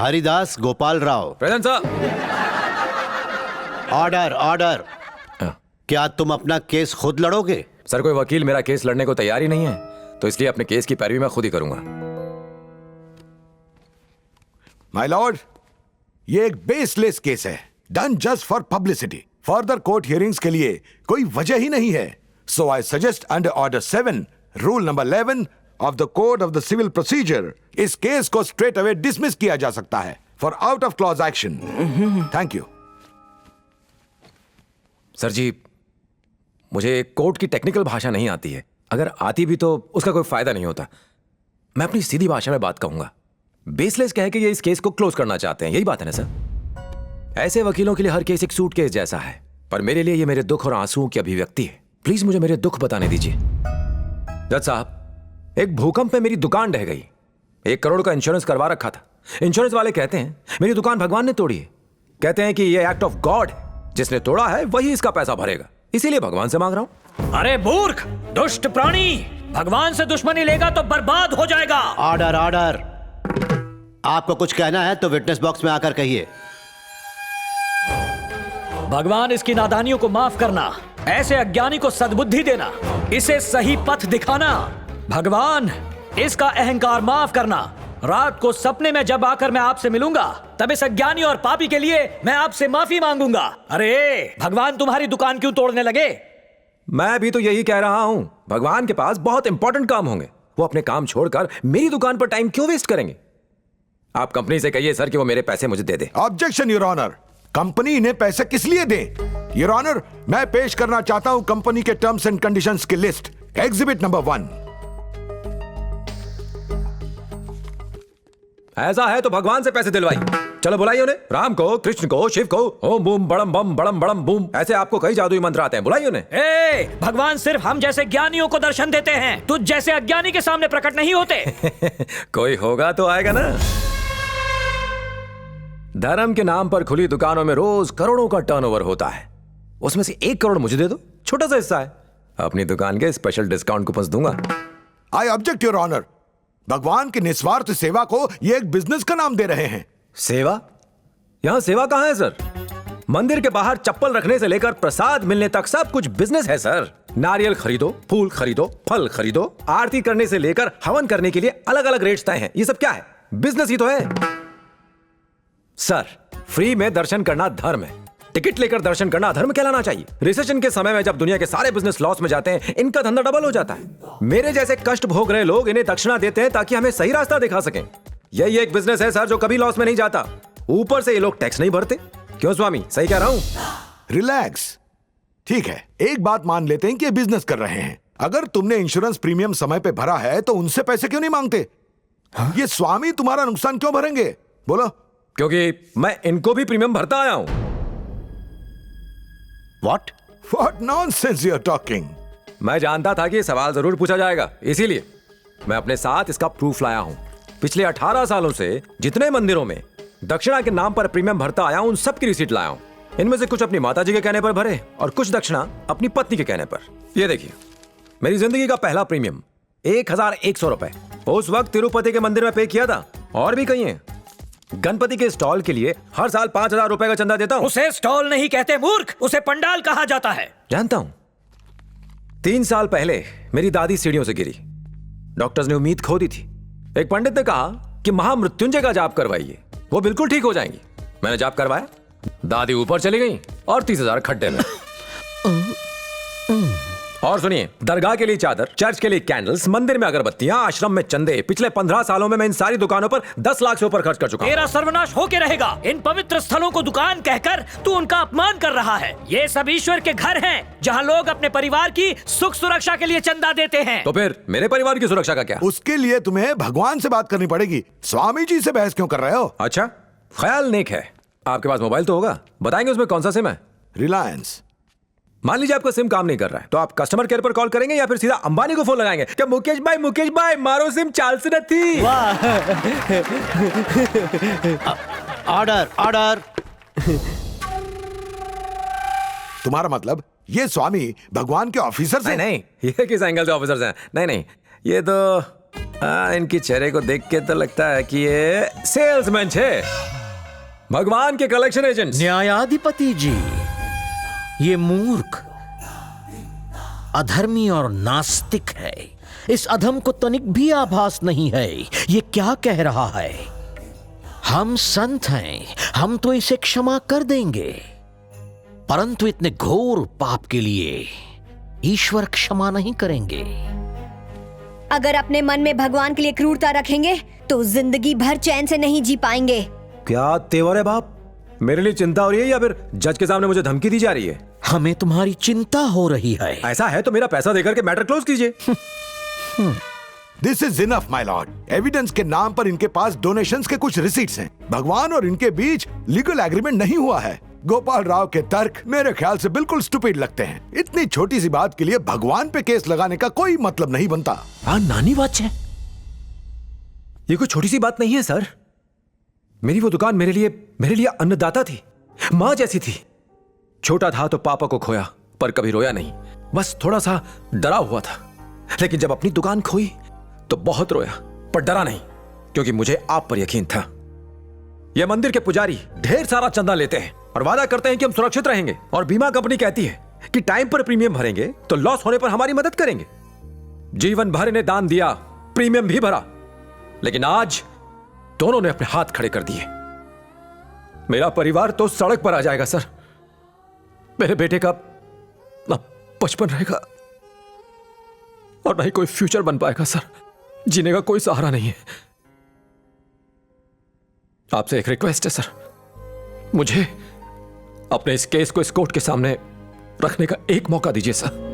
Haridas Gopal Rao. Present sir. Order order. क्या तुम अपना केस खुद लड़ोगे? सर कोई वकील मेरा केस लड़ने को तैयार ही नहीं है, तो इसलिए अपने केस की पैरवी मैं खुद ही करूंगा। माय लॉर्ड, ये एक बेसलेस केस है, done just for publicity. Further court hearings के लिए कोई वजह ही नहीं है। So I suggest under order 7 rule number 11 of the code of the civil procedure इस केस को स्ट्रेट अवे डिसमिस किया जा सकता है for out of clause action. Thank you. Sir जी, मुझे कोर्ट की टेक्निकल भाषा नहीं आती है, अगर आती भी तो उसका कोई फायदा नहीं होता। मैं अपनी सीधी भाषा में बात कहूंगा। बेसलेस कह के ये इस केस को क्लोज करना चाहते हैं, यही बात है ना सर? ऐसे वकीलों के लिए हर केस एक सूटकेस जैसा है, पर मेरे लिए ये मेरे दुख और आंसुओं की अभिव्यक्ति है। प्लीज मुझे मेरे दुख बताने दीजिए। जज साहब, एक भूकंप में मेरी दुकान ढह गई। 1 करोड़ का इंश्योरेंस करवा रखा था। इंश्योरेंस वाले कहते हैं मेरी दुकान भगवान ने तोड़ी है। कहते हैं कि ये एक्ट ऑफ गॉड है, जिसने तोड़ा है वही इसका पैसा भरेगा, इसीलिए भगवान से मांग रहा हूं। अरे मूर्ख, दुष्ट प्राणी, भगवान से दुश्मनी लेगा तो बर्बाद हो जाएगा। Order order. आपको कुछ कहना है तो विटनेस बॉक्स में आकर कहिए। भगवान इसकी नादानियों को माफ करना, ऐसे अज्ञानी को सद्बुद्धि देना, इसे सही पथ दिखाना। भगवान इसका अहंकार माफ करना। रात को सपने में जब आकर मैं आपसे मिलूंगा तब इस अज्ञानी और पापी के लिए मैं आपसे माफी मांगूंगा। अरे भगवान तुम्हारी दुकान क्यों तोड़ने लगे? मैं भी तो यही कह रहा हूं, भगवान के पास बहुत इंपॉर्टेंट काम होंगे, वो अपने काम छोड़कर मेरी दुकान पर टाइम क्यों वेस्ट करेंगे? आप कंपनी से कहिए सर कि वो मेरे पैसे मुझे दे दे। ऑब्जेक्शन योर ऑनर, कंपनी इन्हें पैसे किस लिए दे? योर ऑनर, मैं पेश करना चाहता हूं कंपनी के टर्म्स एंड कंडीशंस की लिस्ट। Exhibit number 1। ऐसा है तो भगवान से पैसे दिलवाई। चलो बुलाइए उन्हें, राम को, कृष्ण को, शिव को। ओम बूम बड़म बम बड़म बड़म बूम, ऐसे आपको कई जादुई मंत्र आते हैं, बुलाइए उन्हें। भगवान सिर्फ हम जैसे ज्ञानियों को दर्शन देते हैं, तुझ जैसे अज्ञानी के सामने प्रकट नहीं होते। कोई होगा तो आएगा ना। धर्म के नाम पर खुली दुकानों में रोज करोड़ों का टर्नओवर होता है, उसमें से 1 करोड़ मुझे दे दो, छोटा सा हिस्सा है, अपनी दुकान के स्पेशल डिस्काउंट कूपन दूंगा। आई ऑब्जेक्ट योर ऑनर, भगवान की निस्वार्थ सेवा को ये एक बिजनेस का नाम दे रहे हैं। सेवा? यहां सेवा कहां है सर? मंदिर के बाहर चप्पल रखने से लेकर प्रसाद मिलने तक सब कुछ बिजनेस है सर। नारियल खरीदो, फूल खरीदो, फल खरीदो, आरती करने से लेकर हवन करने के लिए अलग अलग रेट्स तय हैं। ये सब क्या है? बिजनेस ही तो है सर। फ्री में दर्शन करना धर्म है, टिकट लेकर दर्शन करना अधर्म कहलाना चाहिए। रिसेशन के समय में जब दुनिया के सारे बिजनेस लॉस में जाते हैं, इनका धंधा डबल हो जाता है। मेरे जैसे कष्ट भोग रहे लोग इन्हें दक्षिणा देते हैं ताकि हमें सही रास्ता दिखा सकें। यही एक बिजनेस है सर जो कभी लॉस में नहीं जाता। ऊपर से ये लोग टैक्स नहीं भरते। क्यों स्वामी, सही कह रहा हूं? रिलैक्स, ठीक है, एक बात मान लेते हैं कि ये बिजनेस कर रहे हैं। अगर तुमने इंश्योरेंस प्रीमियम समय पे भरा है तो उनसे पैसे क्यों नहीं मांगते? ये स्वामी तुम्हारा नुकसान क्यों भरेंगे? बोलो। क्योंकि मैं इनको भी प्रीमियम भरता आया हूं। What nonsense you are talking? मैं जानता था कि ये सवाल जरूर पूछा जाएगा, इसीलिए मैं अपने साथ इसका प्रूफ लाया हूं। पिछले 18 सालों से जितने मंदिरों में दक्षिणा के नाम पर प्रीमियम भरता आया हूं, उन सब की रिसीट लाया हूं। इनमें से कुछ अपनी माताजी के कहने पर भरे और कुछ दक्षिणा अपनी पत्नी के कहने पर। ये देखिए, मेरी जिंदगी का पहला प्रीमियम 1100 रुपए उस वक्त तिरुपति के मंदिर में पे किया था, और भी कहीं है। गणपति के स्टॉल के लिए हर साल 5000 रुपए का चंदा देता हूं। उसे स्टॉल नहीं कहते मूर्ख, उसे पंडाल कहा जाता है। जानता हूं। 3 साल पहले मेरी दादी सीढ़ियों से गिरी, डॉक्टर्स ने उम्मीद खो दी थी। एक पंडित ने कहा कि महामृत्युंजय का जाप करवाइए, वो बिल्कुल ठीक हो जाएंगी। मैंने जाप करवाया, दादी ऊपर चली गई और 30,000 खड्डे में। और सुनिए, दरगाह के लिए चादर, चर्च के लिए कैंडल्स, मंदिर में अगरबत्तियां, आश्रम में चंदे, पिछले 15 सालों में मैं इन सारी दुकानों पर 10 लाख से ऊपर खर्च कर चुका हूं। तेरा सर्वनाश होके रहेगा। इन पवित्र स्थलों को दुकान कहकर तू उनका अपमान कर रहा है। ये सब ईश्वर के घर हैं, जहां लोग अपने परिवार की सुख सुरक्षा के लिए चंदा देते हैं। तो फिर मेरे परिवार की सुरक्षा का क्या? उसके लिए तुम्हें भगवान से बात करनी पड़ेगी। स्वामी जी से बहस क्यों कर रहे हो? अच्छा, ख्याल नेक है। आपके पास मोबाइल तो होगा, बताएंगे उसमें कौन सा सिम है? रिलायंस। मान लीजिए आपका सिम काम नहीं कर रहा है, तो आप कस्टमर केयर पर कॉल करेंगे या फिर सीधा अंबानी को फोन लगाएंगे? क्या मुकेश भाई मारो सिम चाल से नहीं। Order order. तुम्हारा मतलब ये स्वामी भगवान के ऑफिसर से? नहीं, ये किस एंगल से ऑफिसर्स हैं? नहीं, ये तो इनकी चेहरे को देख के तो लगता है कि ये सेल्समैन है, भगवान के कलेक्शन एजेंट। न्यायाधिपति जी, ये मूर्ख, अधर्मी और नास्तिक है। इस अधम को तनिक भी आभास नहीं है ये क्या कह रहा है। हम संत हैं, हम तो इसे क्षमा कर देंगे, परंतु इतने घोर पाप के लिए ईश्वर क्षमा नहीं करेंगे। अगर अपने मन में भगवान के लिए क्रूरता रखेंगे तो जिंदगी भर चैन से नहीं जी पाएंगे। क्या तेवर है बाप? मेरे लिए चिंता हो रही है या फिर जज के सामने मुझे धमकी दी जा रही है? हमें तुम्हारी चिंता हो रही है। ऐसा है तो मेरा पैसा देकर के मैटर क्लोज कीजिए। This is enough my Lord. Evidence के नाम पर इनके पास डोनेशंस के कुछ रिसीट्स हैं। भगवान और इनके बीच लीगल एग्रीमेंट नहीं हुआ है। गोपाल राव के तर्क मेरे ख्याल से बिल्कुल स्टूपिड लगते हैं। इतनी छोटी सी बात के लिए भगवान पे केस लगाने का कोई मतलब नहीं बनता। नानी बात है। ये कोई छोटी सी बात नहीं है सर। मेरी वो दुकान मेरे लिए अन्नदाता थी, मां जैसी थी। छोटा था तो पापा को खोया, पर कभी रोया नहीं, बस थोड़ा सा डरा हुआ था। लेकिन जब अपनी दुकान खोई तो बहुत रोया, पर डरा नहीं, क्योंकि मुझे आप पर यकीन था। यह मंदिर के पुजारी ढेर सारा चंदा लेते हैं और वादा करते हैं कि हम सुरक्षित रहेंगे, और बीमा कंपनी कहती है कि टाइम पर प्रीमियम भरेंगे तो लॉस होने पर हमारी मदद करेंगे। जीवन भर इन्हें दान दिया, प्रीमियम भी भरा, लेकिन आज दोनों ने अपने हाथ खड़े कर दिए। मेरा परिवार तो सड़क पर आ जाएगा सर। मेरे बेटे का ना बचपन रहेगा और ना ही कोई फ्यूचर बन पाएगा सर। जीने का कोई सहारा नहीं है। आपसे एक रिक्वेस्ट है सर, मुझे अपने इस केस को इस कोर्ट के सामने रखने का एक मौका दीजिए सर।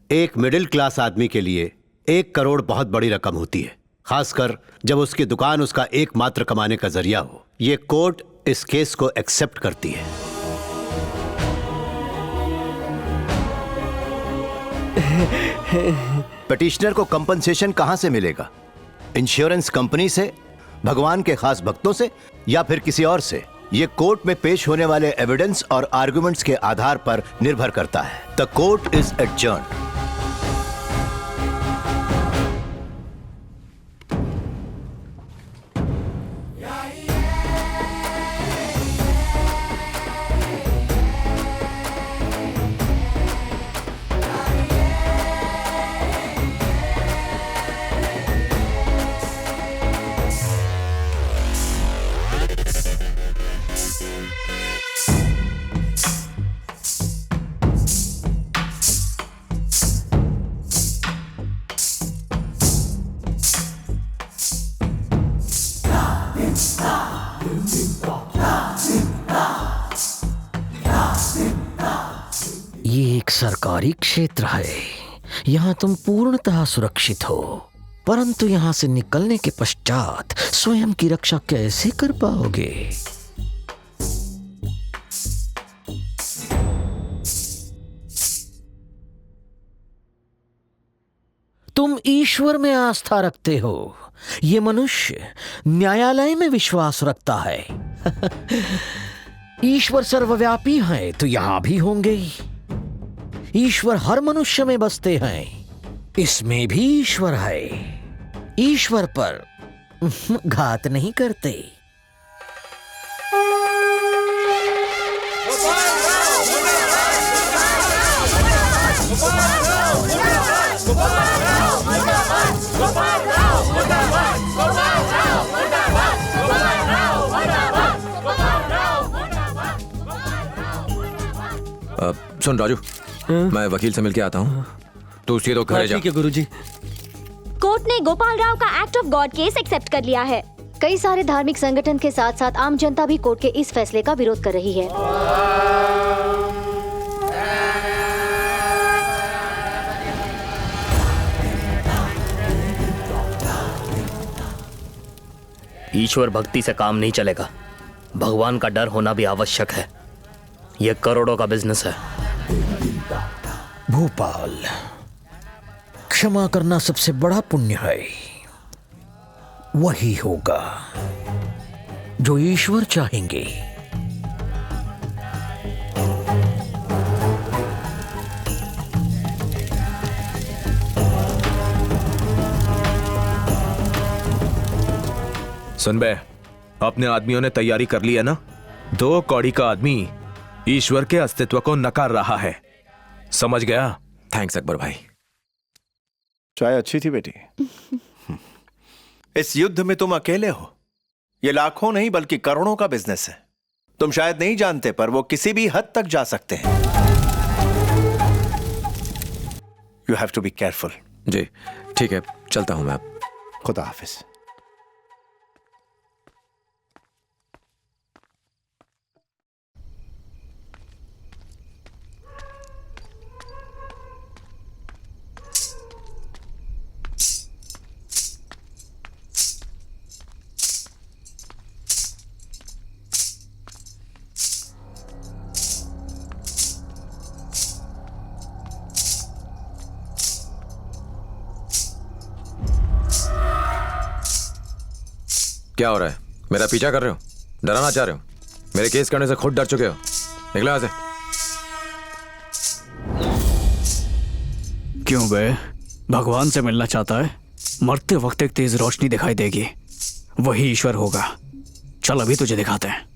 एक मिडिल क्लास आदमी के लिए 1 करोड़ बहुत बड़ी रकम होती है, खासकर जब उसकी दुकान उसका एकमात्र कमाने का जरिया हो। ये कोर्ट इस केस को एक्सेप्ट करती है। पिटिशनर को कंपनसेशन कहां से मिलेगा? इंश्योरेंस कंपनी से, भगवान के खास भक्तों से, या फिर किसी और से? ये कोर्ट में पेश होने वाले एविडेंस और आर्गुमेंट्स के आधार पर निर्भर करता है। The court is adjourned. ये एक सरकारी क्षेत्र है, यहाँ तुम पूर्णतः सुरक्षित हो, परंतु यहाँ से निकलने के पश्चात स्वयं की रक्षा कैसे कर पाओगे? तुम ईश्वर में आस्था रखते हो, ये मनुष्य न्यायालय में विश्वास रखता है। ईश्वर सर्वव्यापी है तो यहां भी होंगे। ईश्वर हर मनुष्य में बसते हैं, इसमें भी ईश्वर है। ईश्वर पर घात नहीं करते। सुन राजू, मैं वकील से मिलके आता हूँ, तू सीधे तो घरे जा। ठीक है गुरुजी। कोर्ट ने गोपाल राव का act of God case accept कर लिया है। कई सारे धार्मिक संगठन के साथ साथ आम जनता भी कोर्ट के इस फैसले का विरोध कर रही है। ईश्वर भक्ति से काम नहीं चलेगा, भगवान का डर होना भी आवश्यक है। यह करोड़ों का बिजनेस है। भोपाल, क्षमा करना सबसे बड़ा पुण्य है। वही होगा जो ईश्वर चाहेंगे। सुन बे, अपने आदमियों ने तैयारी कर ली है ना? 2 कौड़ी का आदमी ईश्वर के अस्तित्व को नकार रहा है, समझ गया? थैंक्स अकबर भाई। चाय अच्छी थी बेटी। इस युद्ध में तुम अकेले हो। ये लाखों नहीं बल्कि करोड़ों का बिजनेस है। तुम शायद नहीं जानते पर वो किसी भी हद तक जा सकते हैं। You have to be careful. जी ठीक है, चलता हूं मैं अब। खुदा हाफिज। क्या हो रहा है? मेरा पीछा कर रहे हो? डराना चाह रहे हो? मेरे केस करने से खुद डर चुके हो। निकलो यहाँ से। क्यों बे, भगवान से मिलना चाहता है? मरते वक्त एक तेज रोशनी दिखाई देगी, वही ईश्वर होगा। चल अभी तुझे दिखाते हैं।